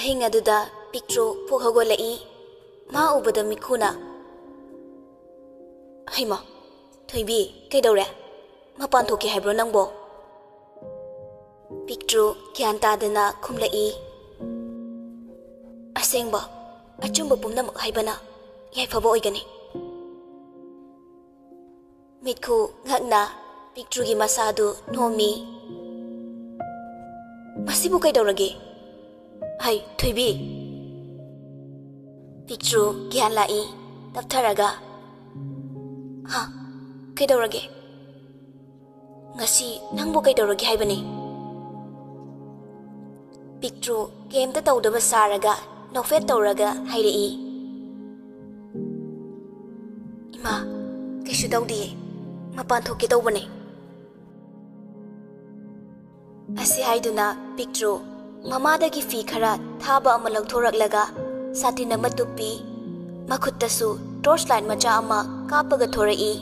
ahing aduda picture puhagolai ma ubada mikhuna haima thoibi kaidore mapan thoki haibro nangbo picture kyan tadana khumlai asengba achumba pumnam haibana yaifabo oigani mikhu ngakna picture gi masadu nomi masibu kaidorage hai thoibi picture kyan lai taptharaga ha kaidorage ngasi nangbo kaidorage haibani picture game ta tawdaba saraga nofet tawraga hairei ima kaishu dawdi mapan thoke tawbane asi haiduna picture mamadagi fi khara thaba ama lagthoraklaga satina matupi makhuttasu torchlight macha ama kapaga thorai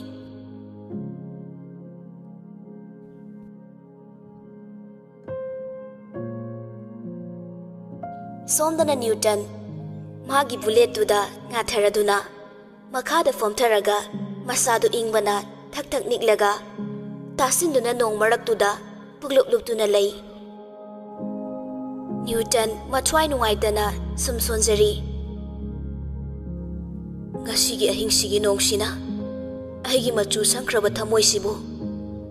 Sondana Newton magi bullet tuda ngatharaduna makhada fomtharaga masadu ingbana thak thak niklaga tasinduna nong marak tuda puglup lup tuna lei Newton mathwai nuwaidana sumsonjari ngasigi ahingsigi nongsina aigi machu sankraba thamoi sibu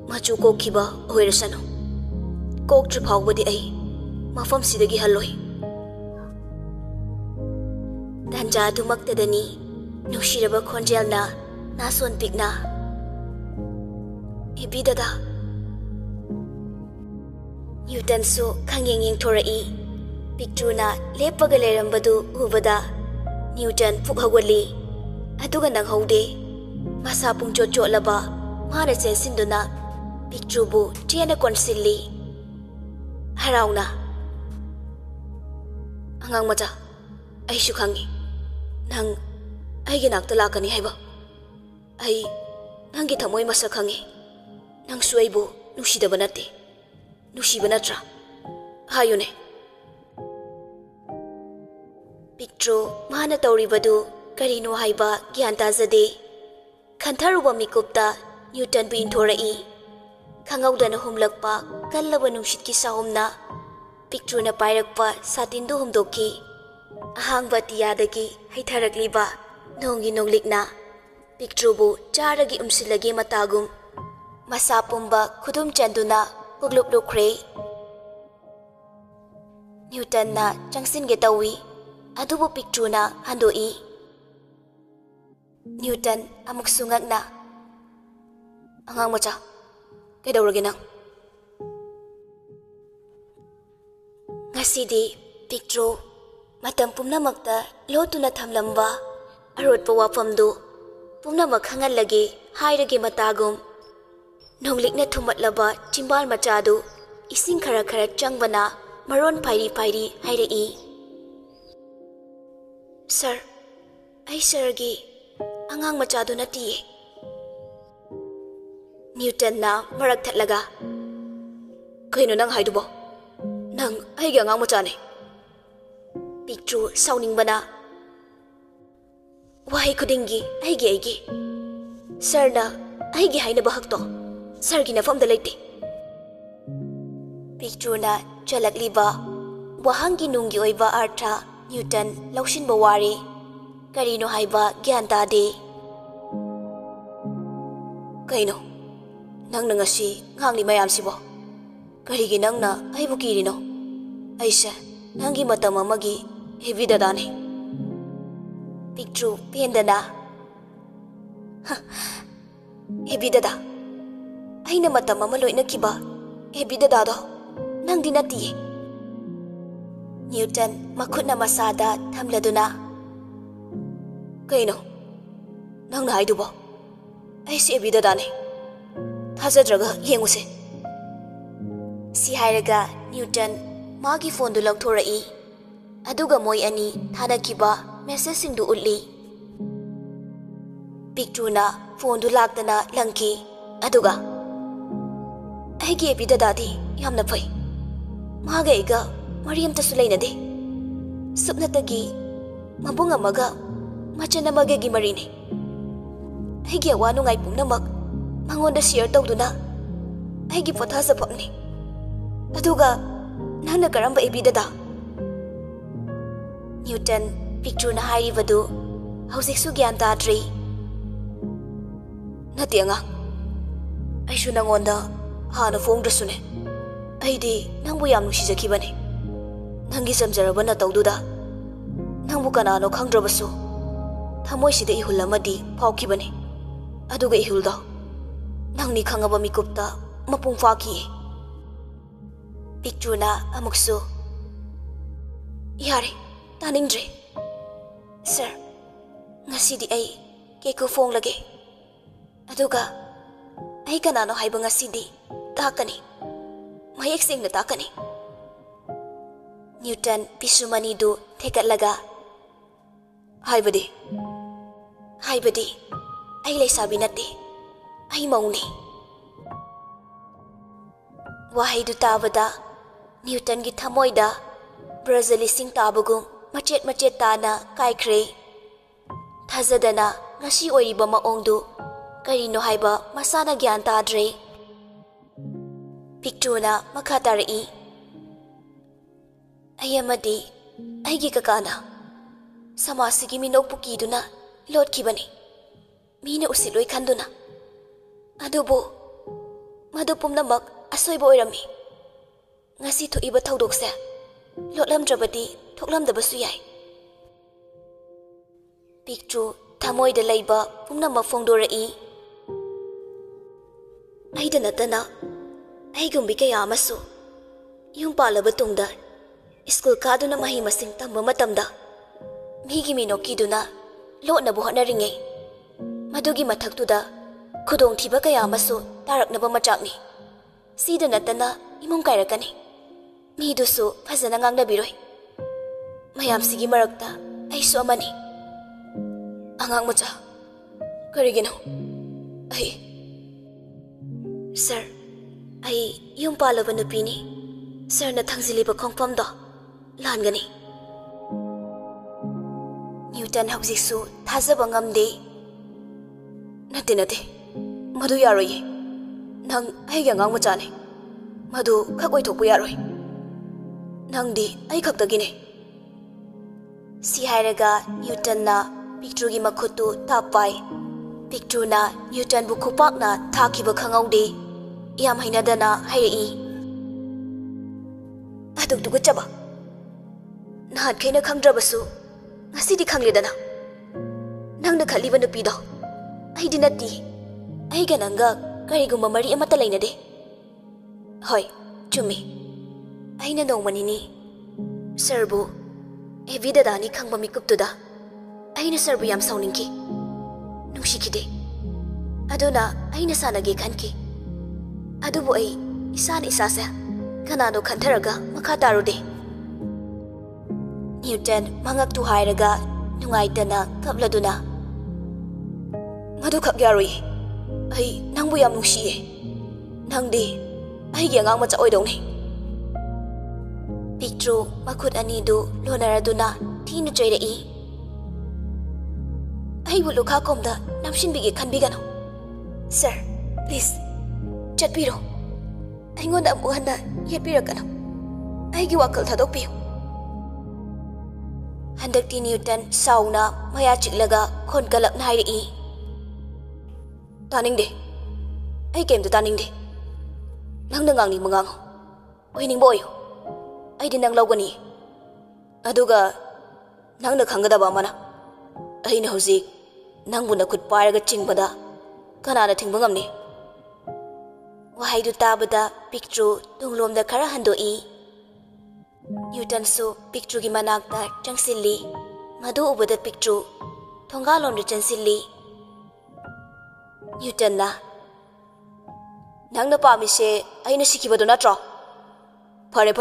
machu kokhiba oirasano koktri phawbadi ai mafam sidagi haloi Tanja dumaktadani nushiraba khonjelna nason pikna ibidada Newton so khangeng thorai pictuna lepaga lerambadu ubada Newton pukhagoli aduga nanghaude masa pungcho cholaba mara chensinduna pictubu tiana konsilli harauna angang macha aishu khangi nang aigi nakta lakani haiba ai nangi thamoi masa khangi nang suaibu nusidaba nate nusiba natra hayune picture mana tawribadu karino haiba gyan tajade khantharuba mikupta Newton bu inthorai khangawdana humlakpa kallaba nusit ki sahumna picture na pairakpa satindu humdoki ahangba tiyadagi haitharakliba nongi nonglikna picture bu charagi umsilagi matagum masa pumba khudum chanduna puglup lukre Newton na changsin ge tawi adubu picture na handoi Newton amuk sungak na angang macha kaidawrage nang ngasidi picture matam pumnamakta lotuna thamlamba arotpa wafamdu pumnamak khangalage hairage matagum nonglikna thumatlaba chimbal machadu ising khara khara changbana maron phairi phairi hairei sir ai sirgi angang machadu nati Newton na marak thatlaga kaino nang haidubo nang aigi angang machane picture sauning bana wahai kudingi aigi sarna aigi haina bahakto sargi na famda leite picture na chalakliba wahangi nungi oiba artha Newton laushin bawari karino haiba gyan tade kaino nang na ngasi ngangli mayam sibo karigi nang na aibu kirino aisa nangi matam amagi heavy dadane picture pendana heavy dada aina matam amaloina kiba heavy dada do nang dinati Newton makhutna masada thamladuna kaino nang na haidubo ai se heavy dadane thajadraga yenguse si hairaga Newton magi phone du lagthorai aduga moi ani thanakiba message singdu ulli picture na phone du laktana langki aduga aigi epi dadi yamna phai maga ega mariam ta sulaina de Supnatagi mabung amaga machan amagagi marini. Aigi awa nungai pumnamak mangonda share tawduna aigi pothasapamni. Aduga nangna karamba ibidada. Newton picture na hairibadu hausiksu gyan tadri. Nati angang aishu nangonda hana fongdrasune aidi nangbu yam nungsijakibani. Nangi samjarabana tawduda nangbu kanano khangdrabasu thamoisida ihul amadi phawkibani. Aduga ihulda nangni khangaba mikupta mapung faki. Picture na amuksu yare taningdre. Sir, ngasidi ay keko fong lagi. Aduga ay kanano haiba ngasidi takani. Mayek sing na takani. Newton pisumani do tekatlaga. Haibadi ay lay sabi nati ay mauni. Wahay do tabada Newton githamoida Brazalising tabagong machet tana kaikre. Thazadana ngasi oiriba maongdu karino haiba masana gyan tadre. Picture na makatarai. Ayamadi aigi kakana samasigi minokpukiduna lotkibani. Mina usiloi khanduna. Adubo madupumnamak asoiba oirami. Ngasi thuiba thaudokse lotlamdrabadi thoklamdabasu yai. Picture thamoida laiba pumnamak fongdorai. Aida natana aigumbi kaya amasu yung palaba tungda school kaduna mahi masing tamba matamda migi minokiduna lotna buhanaringay. Madugi mathaktuda khudong thiba kaya amasu taraknaba machakni. Sida natana imong kairakani. Midusu phajana ngangnabiroi. Mayamsigi marakta aisu amani. Angang macha karigino ai. Sir, ay yung palaba nupini. Sir na thangziliba khongpamda langani. Newton hausiksu thazaba ngamde. Nate madu yaroye. Nang ay angang machane. Madu khakoi thokpu yaroi. Nangdi ay khaktagine. Si hairaga Newton na picture gi makhutu tapai. Picture na Newton bu khupak na thakiba khangaude. Yam hainadana hairei. Adugduga chaba. Nahat kaina khangdrabasu ngasidi khangledana. Nangna khaliba nupido aidi nati aiga nanga karigumba mari amata lainade. Hoi chumi aina nongmanini sirbu evidadani khangba mikuptuda aina sirbu yam sauningki nungshikide. Aduna aina sanage khanki. Adubu ay isan isasa kanano khantaraga makha tarude. Newton mangak tu hairaga nungaitana kapladuna. Madu khak yaroi ay nangbu yam nungsiye. Nangdi ay angang macha oidongni. Picture makhut ani do lonaraduna thinu choirei. Ay bu lukha komda namshinbigi khanbigano. Sir, please chatpiro. Aingonda amuhanda yepirakano. Aigi wakal thadokpiyo. Handakti Newton sauna maya chiklaga khonkalak nairei. Taningde. Ai kemda taningde. Nang nangangni mangango. Oining boyo. Ai din nang lawgani. Aduga nang na khangadaba mana. Ai na hojik nangbu na khut pairaga chingbada kanana thingba ngamni. Wahai du tabada picture tunglomda khara handoi. Newton su picture gi manakta changsilli. Madu ubada picture thongalom ri chansilli. Newton na nangna pamise aina sikibado natro. Phare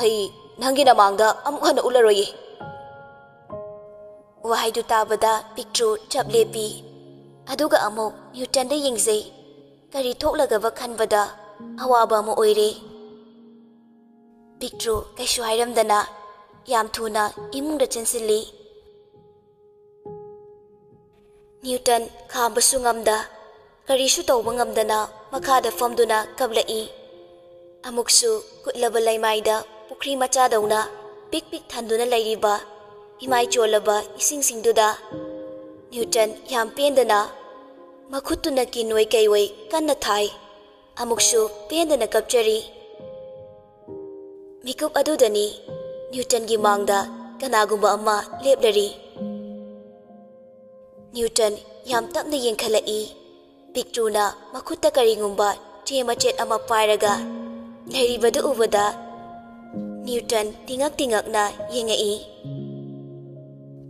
ai nangi namangda amukhana ularoye. Wahai du tabada picture chaplepi. Aduga amok Newton da yingzei. Kari thoklagaba khanbada awaba mo oire. Picture kaishu hairamdana yam thuna imungda chensilli. Newton khambasu ngamda karisu tawba ngamdana makhada famduna kablai. Amuksu kutlaba laimaida pukri machadawna pik pik thanduna lairiba imai cholaba ising singduda Newton yam pendana makhutuna kinoi kaiwai kanna thai amuksu pendana kapchari. Mikup adudani Newton gi mangda kanagumba ama leplari. Newton yam tapna yengkhalai Pictruna makhutta karingumba chemachet ama pairaga lairibadu ubada Newton tingak na yengai.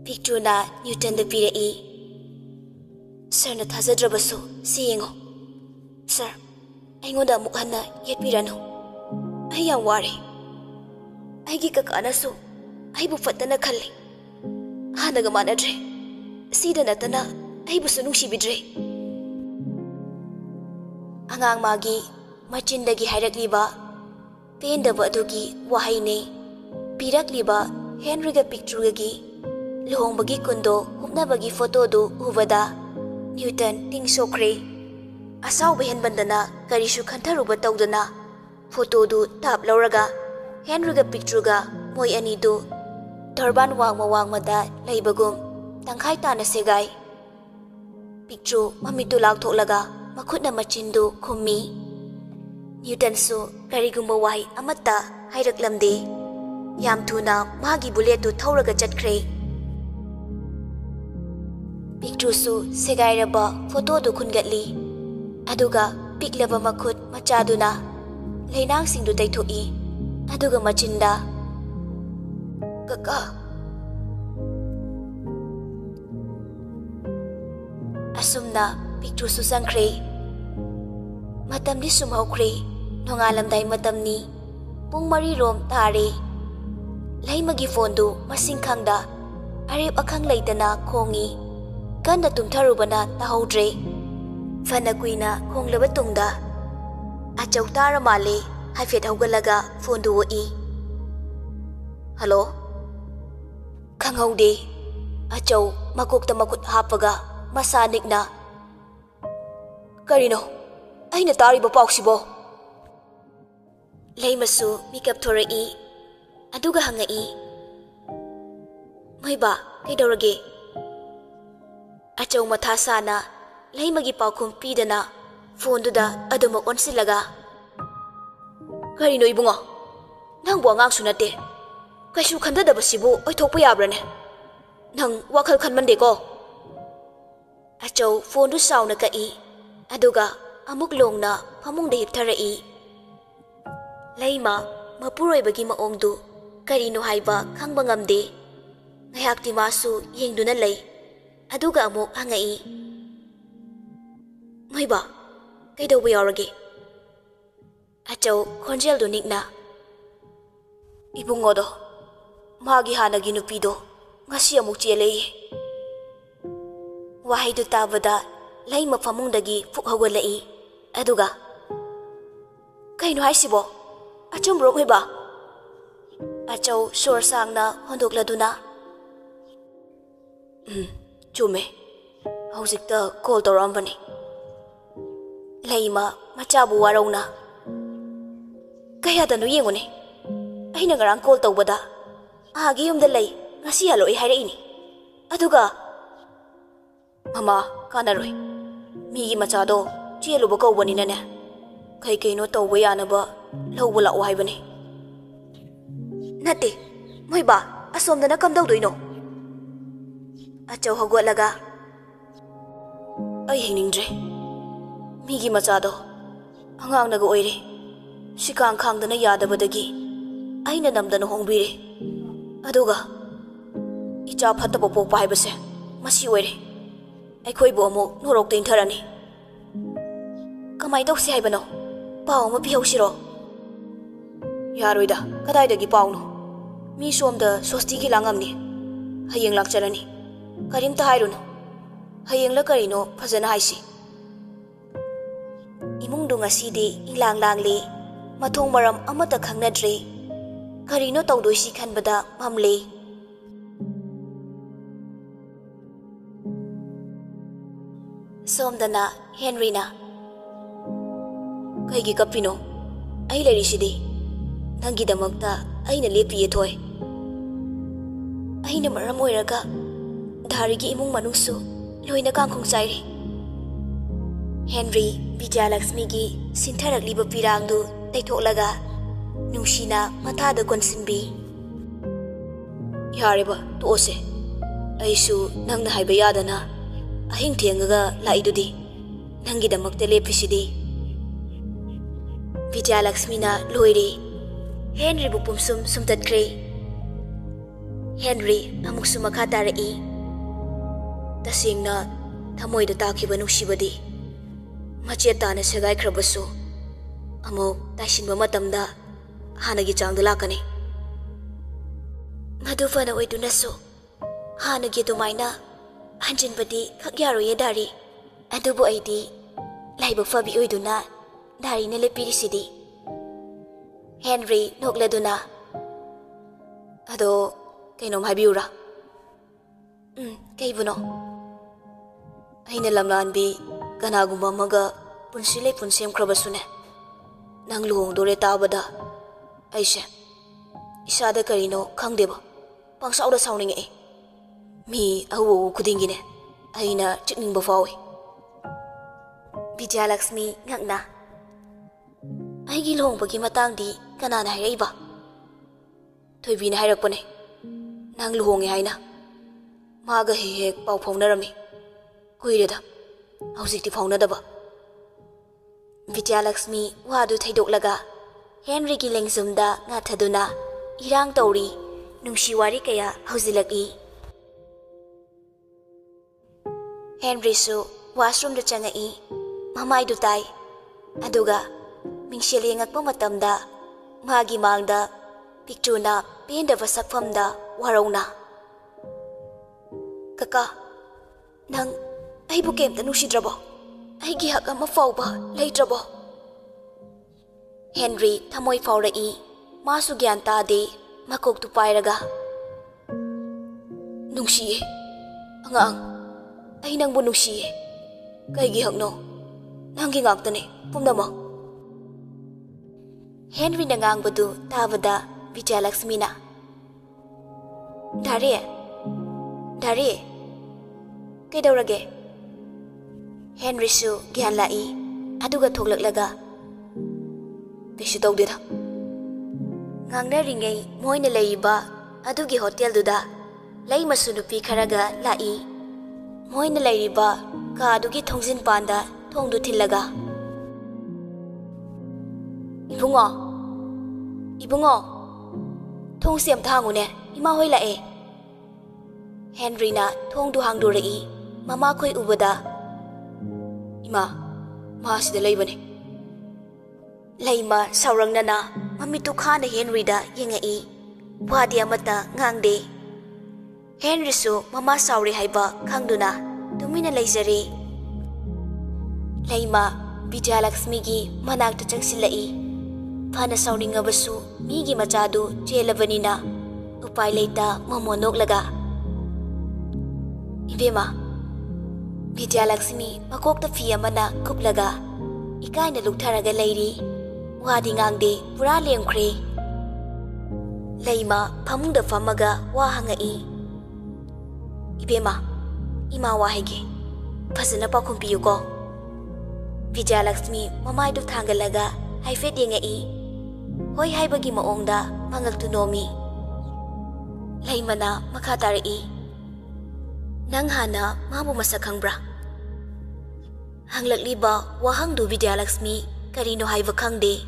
Pictruna Newton da pirai. Sir na thajadrabasu si yengo. Sir, aingoda amuk hanna yetpirano. Ai yam ware. Aigi kakanasu aibu fatana khalli. Hanaga manadre. Sida natana aibu su nungsibidre. Angang magi machindagi hairakliba pendaba adugi wahaine pirakliba Henryga picturegi luhongbagi kundo hupnabagi photo du ubada Newton tingsokre. Asawba henbandana karisu khantharuba tawdana photo du tap lauraga Henryga pictuga moi ani du turban wangmada laibagum tangkhai tana segai. Picture mamitu lakthoklaga makhutna machindu khummi. Newton su karigumba wahi amata hairaklamde. Yam thuna magi bullet du thauraga chatkre. Picture su segairaba photo du khungatli. Aduga piklaba makhut machaduna leinang singdu taithoi. Aduga machinda Kaka asumna picture su sangkre. Matamni sumhaukre nongalamdai matamni pung 3 rom tare. Laimagi phone du masing khangda arep akhang leitana khongi kanna tumtharubana tahodre. Fana kuina khonglaba tungda achau tara male haifet hawgalaga phone du i. Hello Kanghaude achau makokta makut hapaga masanikna. Karino aina tariba pausibo. Laimasu mikap thorai aduga hangai. Maiba kaidorage. Achau matha sana laimagi paukhum pidana phone duda aduma onsilaga. Karino ibungo nang bo ngang sunate kaisu khandadaba sibu oithokpa yabrane nang wakhal khanmande ko. Achau phone du sauna kai aduga amuk longna phamungda hiptharai. Laima mapuroibagi maongdu karino haiba khangba ngamde. Ngayakti masu yengduna lei aduga amuk hangai. Maiba kaidoba yaurage. Achau khonjel du nikna. Ibungodo magi hanagi nupido ngasi amuk chelei. Wahaidu tabada laima phamungdagi phukhawalai aduga kaino haisibo achumro maiba. Achau sor sangna hondokladuna chume hojikta call torambani. Laima machabu warona kayadanu yengone aina ngarang call tawbada agi yumda lei ngasi haloi hairaini aduga mama kanaroi migi machado cheluba kawbani nane kai kaino tawba yanaba lawba lao haibani. Nate moiba asomdana kamdawdoino. Achau hagwalaga ai hiningdre migi machado angangnaga oire sikang khangdana yadabadagi aina namdana hongbire aduga icha phataba pokpa haibase masi oire aikhoibo amuk norok teintharani. Kamai tawsi haibano paw ma pihausiro. Yaroida kadaidagi pawno mi somda sosti gi langamni hayeng lakcharani karimta hairunu hayeng la karino phajana haisi. Imungdu ngasidi inglang langli mathong maram amata khangnadre karino tawdoisi khanbada mamle. Somdana Henryna kaigi kapino ai lerisidi nangidamakta aina lepiye thoi aina maram oiraga dharigi imung manungsu loina kangkhong chairi. Henry Divyalaxmi gi sintharakliba pirangdu taitholaga nungsina mathada konsinbi. Yareba toose aisu nangna haiba yadana ahing thiengaga laidudi nangidamakta lepisidi. Divyalaxmi na loire Henry bu pumsum sumtatkre. Henry amuksu makha tarai tasingna thamoida takiba nungsibadi machetana segai khrabasu amok taisinba matamda hanagi changda lakani. Madufana oidunasu hanagi dumaina hanjinbadi khagyaroye dari adubu aidi laibak fabi oiduna dari ne lepirisidi. Henry nokladuna ado kainom habiura kaibuno aina lamlanbi kanagumba maga punsile punsem khrabasune nang luhong dore tabada aise isada karino khangdeba pangsauda sauninge mi awu khudingine aina chikningba fawi. Divyalaxmi ngakna aigi luhongbagi matangdi kanana hairaiba thoibina hairakpane nang luhonge haina maga hek pau faunarami kuireda hausikti faunadaba. Divyalaxmi wadu thaidoklaga Henry gi lengzumda ngathaduna irang tawri nungsi wari kaya hauzilaki. Henry su washroom da changai mamai du tai aduga mingseli ngakpa matamda magi mangda pictuna pendava sakfamda warauna. Kaka nang aibu kemta nusidrabo aigi hak ama fauba leidrabo. Henry thamoi faurai masu gyan tade makok tu pairaga nungsiye angang ai nangbu nungsiye kaigi hakno nangi ngaktane pumnama. Henry nangang badu tabada Divyalaxmi na dari kaidaurage. Henry su gyan lai aduga thoklaklaga kaisu tawdeda ngangna ringai moina leiba adugi hotel duda lei masu nupi kharaga lai moina leiriba ka adugi thongjin panda thongdu thillaga ibungo thong siam thangune ima hoi lae. Henry na thongdu hangdurei mama khoi ubada ima ma sida leibane leima saurangnana mamitu khana Henry da yengai wadi amata ngangde. Henry su mama sauri haiba khangduna tumina leijare. Leima Divyalaxmi gi manakta changsilai fana sauringabasu migi machadu chelabanina upai leita mamonok-laga. Ibema Divyalaxmi makokta fi amana kuplaga ikaina luktharaga leiri wadi ngangde pura lemkhre. Leima phamungda famaga wa hangai ibema ima wa haige phasana pakhumpiyu ko. Divyalaxmi mamaidu thangalaga haifet yengai hoi haibagi maongda mangaktu nomi. Leimana makha tarai nang hana mabu masak khangbra hanglakliba wahangdu Divyalaxmi karino haiba khangde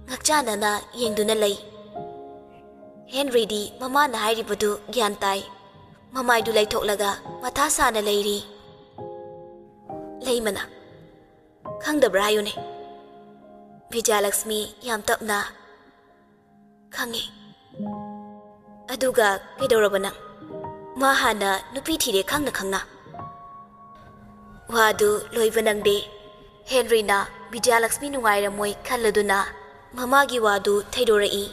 ngakchana na yengduna lei. Henry di mama na hairibadu gyan tai mamaidu laithoklaga matha sana leiri. Leimana khangdabra hayune. Divyalaxmi yam tapna khange aduga kaidorabana ma hana nupi thire khangna wadu loibanangde. Henry na Divyalaxmi nungaira moi khalladuna mamagi wadu thaidorai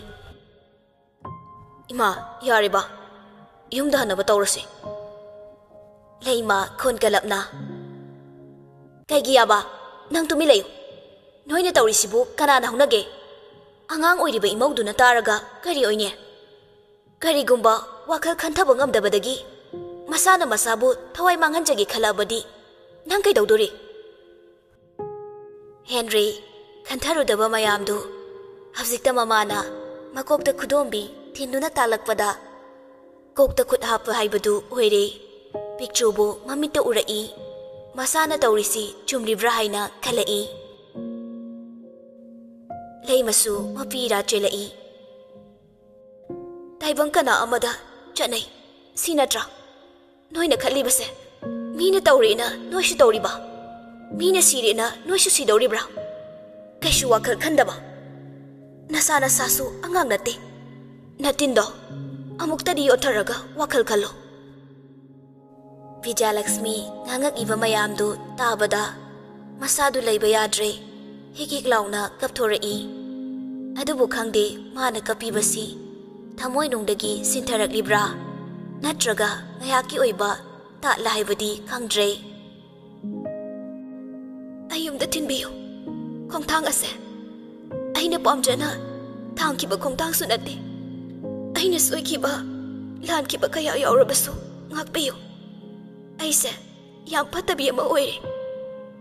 Ima, yariba. Yumda hanaba tawrasi. Leima khon kalapna. Kaigi yaba, nang tumilayo. Noina tawrisibu kanana hunage. Angang oiriba imauduna taraga kari oine. Karigumba wakal khantaba ngamdabadagi. Masana masabu thawai manghanjagi khalabadi. Nang kay dawdori. Henry, khantharudaba mayamdu. Hafzikta mamana, makokta khudombi, thinduna talakpada. Kokta khut hapa haibadu oire. Picturebu mamita urai. Masana tawrisi chumribra haina khalai. Leimasu mapira chelai. Taibang kana amada chanai. Sinatra. Noina khalibase. Mina tawrina noishu tawriba. Mina sirina noishu sidawribra. Kaishu wakal khandaba. Nasana sasu angang nate. Natindo. Amuktadi yotharaga wakal khallo. Divyalaxmi ngangak iba mayamdu tabada. Masadu layba yadre. Higik launa kapthorai. Adubu khangde mana kapibasi. Thamoy nungdagi sintarak libra. Natraga ngayaki oiba ta lahaibadi khangdre. Ayumda tinbiyo. Khongthang ase. Aina pamjana thangkiba khongthang sunate. Aina soikiba lankiba kaya yaurabasu ngakpiyo. Aise yam phatabi ama oire.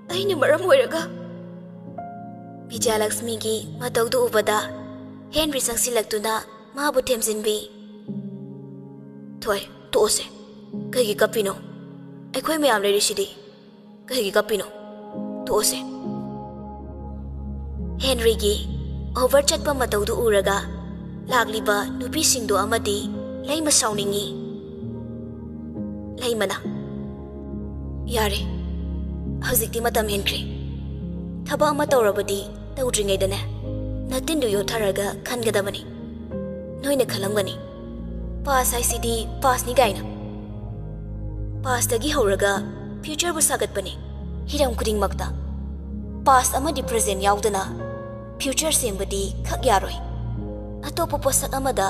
Aina maram oiraga. Divyalaxmi gi matawdu ubada Henry sangsilaktuna mabu themjinbi. Thoi toose kaigi kapino. Aikhoi mayam lerisidi. Kaigi kapino. Toose. Henry gi over chatpa matawdu uraga lagliba nupi singdo amadi laima sauningi. Laimana. Yare. Hawzikti matam henkre. Thaba ama tawrabadi tawdringaidane. Natindu yotharaga khangadabani. Noina khalangani. Pass haisidi pass ni gaina. Pass dagi hauraga future bu sagatbani. Hiram khudingmakta. Past amadi present yaudana future sembadi khak yaroi. Atopo posak amada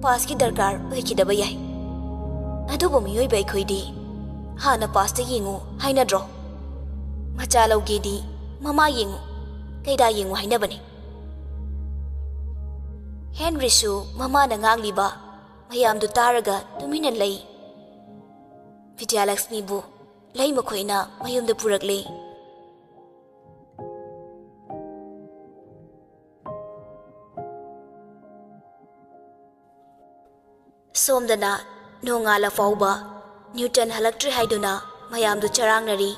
past ki darkar oikidaba yai. Adubo miyoi bai khoidi hana past yingu haina draw. Macha lawgedi mama yingu kaida yingu haina bani. Henry su mama na ngangliba mayamdu taraga tumina lay. Divyalaxmi bu lay makhoina mayumda purakle. Somdana nongala fauba Newton halaktri haiduna mayamdu charangnari.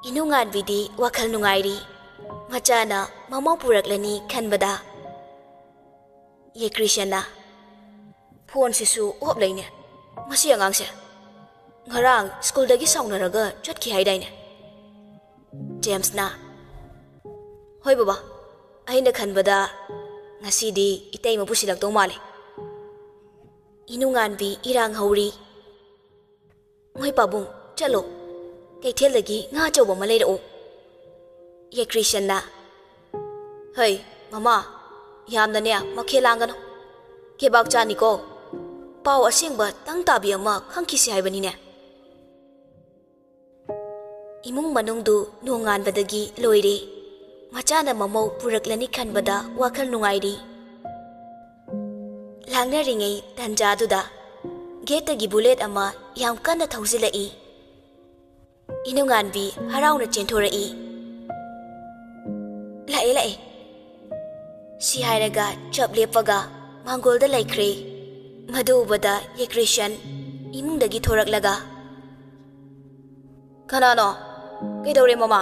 Inungan vidi wakal nungairi. Machana mama puraklani khanbada. Ye Krishna. Phone sisu op laine. Masi angangse. Ngarang school dagi saunaraga chatki haidaine. James na. Hoi baba. Aina khanbada ngasidi itay mapusilagtong mali. Inungan bi irang hauri. Moy pabung chalo. Kay thel lagi nga chawba malay rao. Ye Krishna. Hey mama. Yamna niya makhelangano. Kebak chani ko. Pau asingba tang tabi ama khangkisi haibani ne. Imung manungdu nungan badagi loire. Machana mamau puraklani khanbada wakal nungairi. Langna ringay tanjaduda. Geta gi bullet ama yam kana thausilai. Inungan bi harauna chentorai. Lae. Si hairaga chap lepaga mangolda laikre. Madubada ye Christian imungdagi thoraklaga. Kanano? Kaidore mama?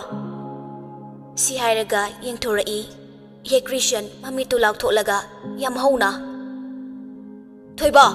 Si hairaga yengthorai. Ye Christian mamitu lauktholaga yam hauna. Thoiba.